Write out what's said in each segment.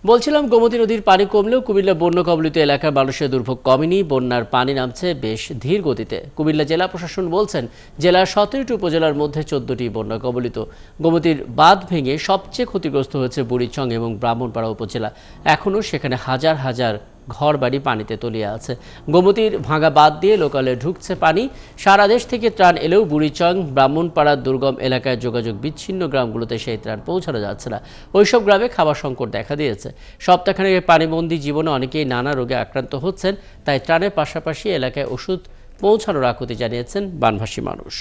বলছিলাম গোমতী নদীর পানি কমলেও কুমিল্লা বন্যা কবলিত এলাকার মানুষের দুর্ভোগ কমেনি। বন্যার পানি নামছে বেশ ধীর গতিতে। কুমিল্লা জেলা প্রশাসন বলছেন, জেলার 17টি উপজেলার মধ্যে 14টি বন্যা কবলিত। গোমতীর বাঁধ ভেঙে সবচেয়ে ক্ষতিগ্রস্ত হয়েছে বুড়িচং এবং ব্রাহ্মণপাড়া উপজেলা। এখনও সেখানে হাজার হাজার ঘরবাড়ি পানিতে তলিয়ে আছে। গোমতীর ভাঙা বাঁধ দিয়ে লোকালে ঢুকছে পানি। সারা দেশ থেকে ত্রাণ এলেও বুড়িচং, ব্রাহ্মণপাড়ার দুর্গম এলাকায় যোগাযোগ বিচ্ছিন্ন গ্রামগুলোতে সেই ত্রাণ পৌঁছানো যাচ্ছে না। ওইসব গ্রামে খাবার সংকট দেখা দিয়েছে। সপ্তাহখানেক পানিবন্দী জীবনে অনেকেই নানা রোগে আক্রান্ত হচ্ছেন। তাই ত্রাণের পাশাপাশি এলাকায় ওষুধ পৌঁছানোর আকুতি জানিয়েছেন বানভাসী মানুষ।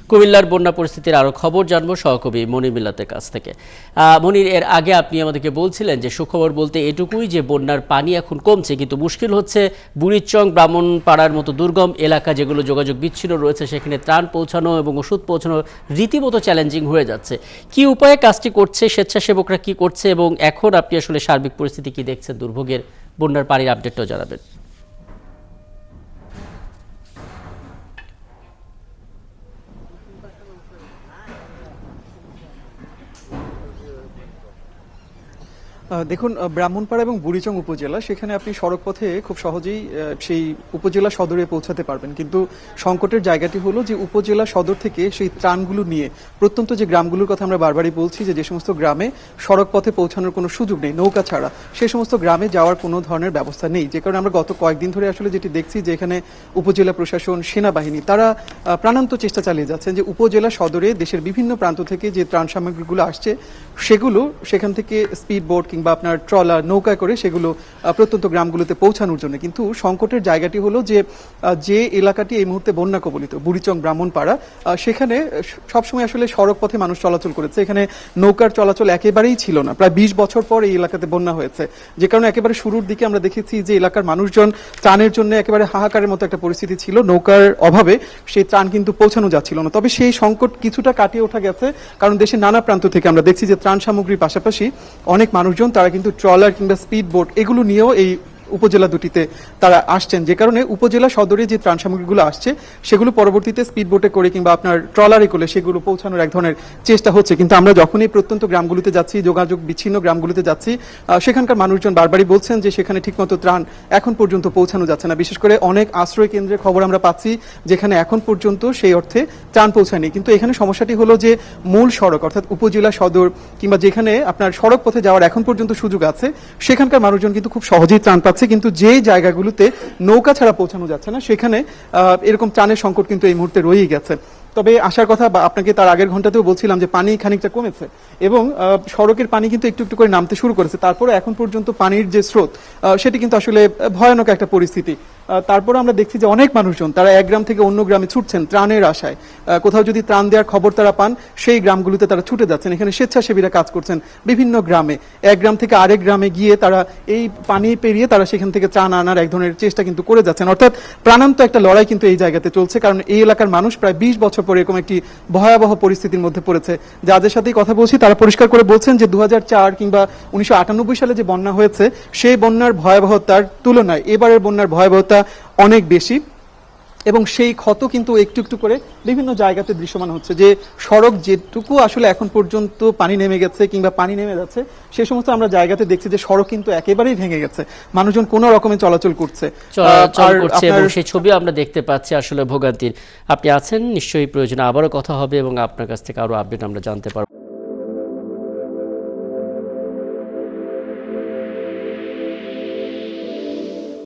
কুমিল্লার বন্যা পরিস্থিতির আরও খবর জানবো সহকবি মনির মিল্লাতের কাছ থেকে। মনির, এর আগে আপনি আমাদেরকে বলছিলেন যে সুখবর বলতে এটুকুই যে বন্যার পানি এখন কমছে, কিন্তু মুশকিল হচ্ছে বুড়িচং, ব্রাহ্মণপাড়ার মতো দুর্গম এলাকা যেগুলো যোগাযোগ বিচ্ছিন্ন রয়েছে সেখানে ত্রাণ পৌঁছানো এবং ওষুধ পৌঁছানো রীতিমতো চ্যালেঞ্জিং হয়ে যাচ্ছে। কি উপায়ে কাজটি করছে, স্বেচ্ছাসেবকরা কি করছে এবং এখন আপনি আসলে সার্বিক পরিস্থিতি কি দেখছেন, দুর্ভোগের বন্যার পানির আপডেটটাও জানাবেন। দেখুন, ব্রাহ্মণপাড়া এবং বুড়িচং উপজেলা, সেখানে আপনি সড়ক পথে খুব সহজেই সেই উপজেলা সদরে পৌঁছাতে পারবেন, কিন্তু সংকটের জায়গাটি হলো যে উপজেলা সদর থেকে সেই ত্রাণগুলো নিয়ে প্রত্যন্ত যে গ্রামগুলোর কথা আমরা বারবারই বলছি যে সমস্ত গ্রামে সড়ক পথে পৌঁছানোর কোনো সুযোগ নেই, নৌকা ছাড়া সেই সমস্ত গ্রামে যাওয়ার কোনো ধরনের ব্যবস্থা নেই। যে কারণে আমরা গত কয়েকদিন ধরে আসলে যেটি দেখছি যে এখানে উপজেলা প্রশাসন, সেনাবাহিনী তারা প্রাণান্ত চেষ্টা চালিয়ে যাচ্ছেন যে উপজেলা সদরে দেশের বিভিন্ন প্রান্ত থেকে যে ত্রাণ সামগ্রীগুলো আসছে সেগুলো সেখান থেকে স্পিড বোট কিংবা আপনার ট্রলার, নৌকায় করে সেগুলো প্রত্যন্ত গ্রামগুলোতে পৌঁছানোর জন্য। কিন্তু সংকটের জায়গাটি হলো যে এলাকাটি এই মুহূর্তে বন্যা কবলিত, বুড়িচং, ব্রাহ্মণপাড়া, সেখানে সবসময় আসলে সড়ক পথে মানুষ চলাচল করেছে। এখানে নৌকার চলাচল একেবারেই ছিল না। প্রায় 20 বছর পর এই এলাকাতে বন্যা হয়েছে, যে কারণে একেবারে শুরুর দিকে আমরা দেখেছি যে এলাকার মানুষজন ত্রাণের জন্য একেবারে হাহাকারের মতো একটা পরিস্থিতি ছিল। নৌকার অভাবে সেই ত্রাণ কিন্তু পৌঁছানো যাচ্ছিল না। তবে সেই সংকট কিছুটা কাটিয়ে ওঠা গেছে, কারণ দেশের নানা প্রান্ত থেকে আমরা দেখছি যে ত্রাণ সামগ্রীর পাশাপাশি অনেক মানুষজন তারা কিন্তু ট্রলার কিংবা স্পিড বোট এগুলো নিয়েও এই উপজেলা দুটিতে তারা আসছেন। যে কারণে উপজেলা সদরে যে ত্রাণ সামগ্রীগুলো আসছে সেগুলো পরবর্তীতে স্পিড বোটে করে কিংবা আপনার ট্রলারে করে সেগুলো পৌঁছানোর এক ধরনের চেষ্টা হচ্ছে। কিন্তু আমরা যখনই প্রত্যন্ত গ্রামগুলোতে যাচ্ছি, যোগাযোগ বিচ্ছিন্ন গ্রামগুলোতে যাচ্ছি, সেখানকার মানুষজন বারবারই বলছেন যে সেখানে ঠিকমতো ত্রাণ এখন পর্যন্ত পৌঁছানো যাচ্ছে না। বিশেষ করে অনেক আশ্রয় কেন্দ্রের খবর আমরা পাচ্ছি যেখানে এখন পর্যন্ত সেই অর্থে ত্রাণ পৌঁছায়নি। কিন্তু এখানে সমস্যাটি হলো যে মূল সড়ক অর্থাৎ উপজেলা সদর কিংবা যেখানে আপনার সড়ক পথে যাওয়ার এখন পর্যন্ত সুযোগ আছে সেখানকার মানুষজন কিন্তু খুব সহজেই ত্রাণ পাচ্ছে, কিন্তু যে জায়গাগুলোতে নৌকা ছাড়া পৌঁছানো যাচ্ছে না সেখানে এরকম ত্রাণের সংকট কিন্তু এই মুহূর্তে রয়েই গেছে। তবে আসার কথা আপনাকে তার আগের ঘন্টাতেও বলছিলাম যে পানি খানিকটা কমেছে এবং সড়কের পানি কিন্তু একটু একটু করে নামতে শুরু করেছে। তারপরে এখন পর্যন্ত পানির যে স্রোত সেটি কিন্তু আসলে ভয়ানক একটা পরিস্থিতি। তারপরে আমরা দেখছি যে অনেক মানুষজন তারা এক গ্রাম থেকে অন্য গ্রামে ছুটছেন ত্রাণের আশায়। কোথাও যদি ত্রাণ দেওয়ার খবর তারা পান সেই গ্রামগুলোতে তারা ছুটে যাচ্ছেন। এখানে স্বেচ্ছাসেবীরা কাজ করছেন বিভিন্ন গ্রামে, এক গ্রাম থেকে আরেক গ্রামে গিয়ে তারা এই পানি পেরিয়ে তারা সেখান থেকে ত্রাণ আনার এক ধরনের চেষ্টা কিন্তু করে যাচ্ছেন। অর্থাৎ প্রাণান্ত একটা লড়াই কিন্তু এই জায়গাতে চলছে, কারণ এই এলাকার মানুষ প্রায় 20 বছর পরে এরকম একটি ভয়াবহ পরিস্থিতির মধ্যে পড়েছে। যাদের সাথেই কথা বলছি তারা পরিষ্কার করে বলছেন যে 2004 কিংবা 1998 সালে যে বন্যা হয়েছে সেই বন্যার ভয়াবহতার তুলনায় এবারের বন্যার ভয়াবহতা অনেক বেশি এবং সেই ক্ষত কিন্তু একটু একটু করে বিভিন্ন জায়গাতে দৃশ্যমান হচ্ছে। যে সড়ক যেটুকু আসলে এখন পর্যন্ত পানি নেমে গেছে কিংবা পানি নেমে যাচ্ছে সেই সমস্ত আমরা জায়গাতে দেখছি যে সড়ক কিন্তু একেবারেই ভেঙে গেছে, মানুষজন কোনো রকমে চলাচল করছে এবং সেই ছবি আমরা দেখতে পাচ্ছি আসলে ভোগান্তির। আপনি আছেন নিশ্চয়ই, প্রয়োজনে আবারও কথা হবে এবং আপনার কাছ থেকে আরো আপডেট আমরা জানতে পারবো।